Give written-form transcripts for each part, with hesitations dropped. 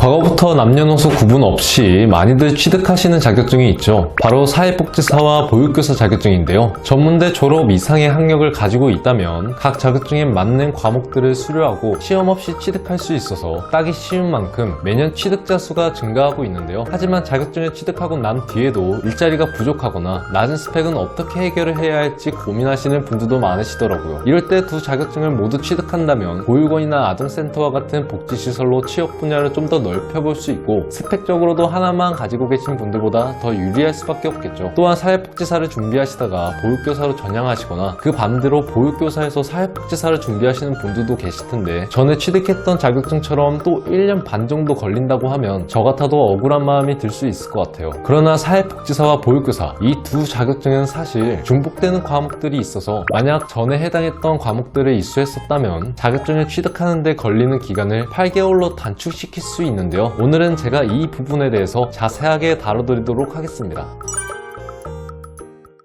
과거부터 남녀노소 구분 없이 많이들 취득하시는 자격증이 있죠. 바로 사회복지사와 보육교사 자격증인데요. 전문대 졸업 이상의 학력을 가지고 있다면 각 자격증에 맞는 과목들을 수료하고 시험 없이 취득할 수 있어서 따기 쉬운 만큼 매년 취득자 수가 증가하고 있는데요. 하지만 자격증을 취득하고 난 뒤에도 일자리가 부족하거나 낮은 스펙은 어떻게 해결을 해야 할지 고민하시는 분들도 많으시더라고요. 이럴 때 두 자격증을 모두 취득한다면 보육원이나 아동센터와 같은 복지시설로 취업 분야를 좀 더 넓혀볼 수 있고 스펙적으로도 하나만 가지고 계신 분들보다 더 유리할 수밖에 없겠죠. 또한 사회복지사를 준비하시다가 보육교사로 전향하시거나 그 반대로 보육교사에서 사회복지사를 준비하시는 분들도 계실 텐데 전에 취득했던 자격증처럼 또 1년 반 정도 걸린다고 하면 저 같아도 억울한 마음이 들 수 있을 것 같아요. 그러나 사회복지사와 보육교사 이 두 자격증은 사실 중복되는 과목들이 있어서 만약 전에 해당했던 과목들을 이수했었다면 자격증을 취득하는 데 걸리는 기간을 8개월로 단축시킬 수 있는데요. 오늘은 제가 이 부분에 대해서 자세하게 다뤄드리도록 하겠습니다.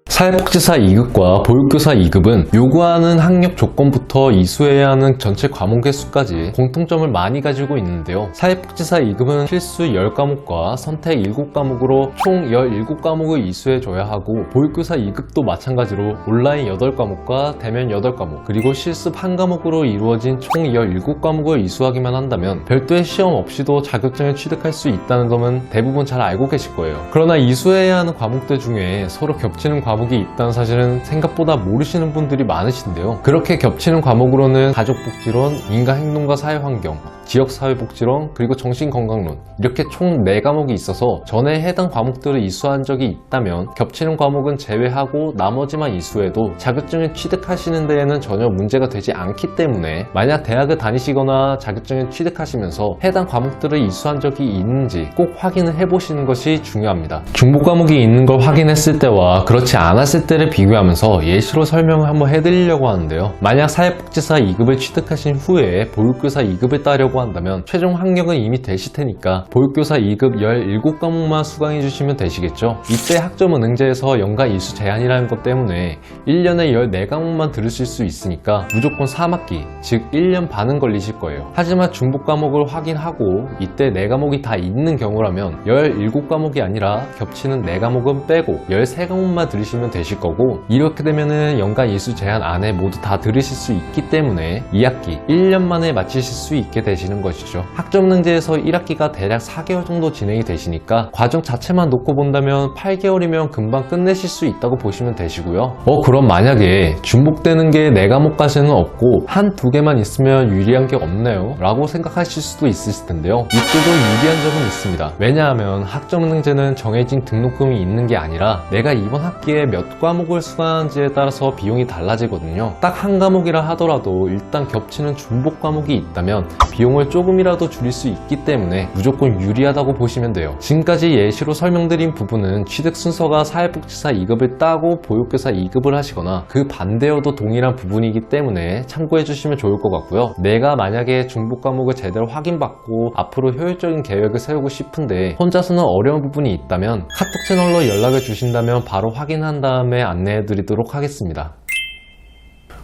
사회복지사 2급과 보육교사 2급은 요구하는 학력 조건부터 이수해야 하는 전체 과목의 수까지 공통점을 많이 가지고 있는데요. 사회복지사 2급은 필수 10과목과 선택 7과목으로 총 17과목을 이수해줘야 하고 보육교사 2급도 마찬가지로 온라인 8과목과 대면 8과목 그리고 실습 1과목으로 이루어진 총 17과목을 이수하기만 한다면 별도의 시험 없이도 자격증을 취득할 수 있다는 점은 대부분 잘 알고 계실 거예요. 그러나 이수해야 하는 과목들 중에 서로 겹치는 과목이 있다는 사실은 생각보다 모르시는 분들이 많으신데요. 그렇게 겹치는 과목으로는 가족복지론, 인간행동과 사회환경, 지역사회복지론, 그리고 정신건강론 이렇게 총 4과목이 있어서 전에 해당 과목들을 이수한 적이 있다면 겹치는 과목은 제외하고 나머지만 이수해도 자격증을 취득하시는 데에는 전혀 문제가 되지 않기 때문에 만약 대학을 다니시거나 자격증을 취득하시면서 해당 과목들을 이수한 적이 있는지 꼭 확인을 해보시는 것이 중요합니다. 중복 과목이 있는 걸 확인했을 때와 그렇지 않았을 때를 비교하면서 예시로 설명을 한번 해드리려고 하는데요. 만약 사회복지사 2급을 취득하신 후에 보육교사 2급을 따려고 한다면 최종 학력은 이미 되실 테니까 보육교사 2급 17과목만 수강해 주시면 되시겠죠. 이때 학점은 응제에서 연간 이수 제한이라는 것 때문에 1년에 14과목만 들으실 수 있으니까 무조건 3학기, 즉 1년 반은 걸리실 거예요. 하지만 중복 과목을 확인하고 이때 4과목이 다 있는 경우라면 17과목이 아니라 겹치는 4과목은 빼고 13과목만 들으시면 되실 거고 이렇게 되면은 연간 이수 제한 안에 모두 다 들으실 수 있기 때문에 2학기 1년 만에 마치실 수 있게 되시는 것이죠. 학점능제에서 1학기가 대략 4개월 정도 진행이 되시니까 과정 자체만 놓고 본다면 8개월이면 금방 끝내실 수 있다고 보시면 되시고요. 그럼 만약에 중복되는 게 4과목까지는 없고 한 2개만 있으면 유리한 게 없네요 라고 생각하실 수도 있으실 텐데요. 이때도 유리한 점은 있습니다. 왜냐하면 학점능제는 정해진 등록금이 있는 게 아니라 내가 이번 학기에 몇 과목을 수강하는지에 따라서 비용이 달라지거든요. 딱 한 과목이라 하더라도 일단 겹치는 중복 과목이 있다면 비용을 조금이라도 줄일 수 있기 때문에 무조건 유리하다고 보시면 돼요. 지금까지 예시로 설명드린 부분은 취득 순서가 사회복지사 2급을 따고 보육교사 2급을 하시거나 그 반대여도 동일한 부분이기 때문에 참고해 주시면 좋을 것 같고요. 내가 만약에 중복 과목을 제대로 확인받고 앞으로 효율적인 계획을 세우고 싶은데 혼자서는 어려운 부분이 있다면 카톡 채널로 연락을 주신다면 바로 확인한 다음에 안내해 드리도록 하겠습니다.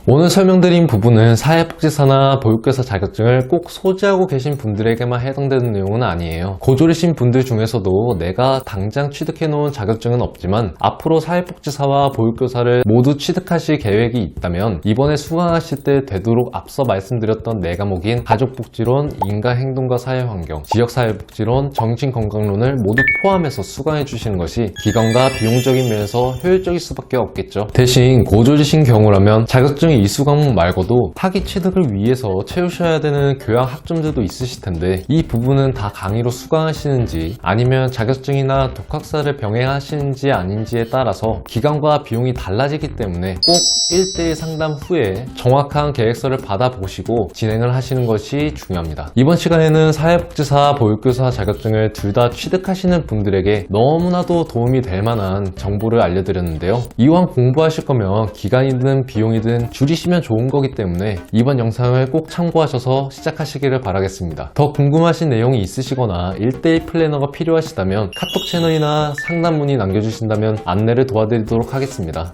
오늘 설명드린 부분은 사회복지사나 보육교사 자격증을 꼭 소지하고 계신 분들에게만 해당되는 내용은 아니에요. 고졸이신 분들 중에서도 내가 당장 취득해놓은 자격증은 없지만 앞으로 사회복지사와 보육교사를 모두 취득하실 계획이 있다면 이번에 수강하실 때 되도록 앞서 말씀드렸던 4과목인 가족복지론, 인간행동과 사회환경, 지역사회복지론, 정신건강론을 모두 포함해서 수강해 주시는 것이 기간과 비용적인 면에서 효율적일 수밖에 없겠죠. 대신 고졸이신 경우라면 자격증 이수 과목 말고도 학위 취득을 위해서 채우셔야 되는 교양 학점들도 있으실 텐데 이 부분은 다 강의로 수강하시는지 아니면 자격증이나 독학사를 병행하시는지 아닌지에 따라서 기간과 비용이 달라지기 때문에 꼭 1대1 상담 후에 정확한 계획서를 받아보시고 진행을 하시는 것이 중요합니다. 이번 시간에는 사회복지사, 보육교사 자격증을 둘 다 취득하시는 분들에게 너무나도 도움이 될 만한 정보를 알려드렸는데요. 이왕 공부하실 거면 기간이든 비용이든 줄이시면 좋은 거기 때문에 이번 영상을 꼭 참고하셔서 시작하시기를 바라겠습니다. 더 궁금하신 내용이 있으시거나 1대1 플래너가 필요하시다면 카톡 채널이나 상담 문의 남겨주신다면 안내를 도와드리도록 하겠습니다.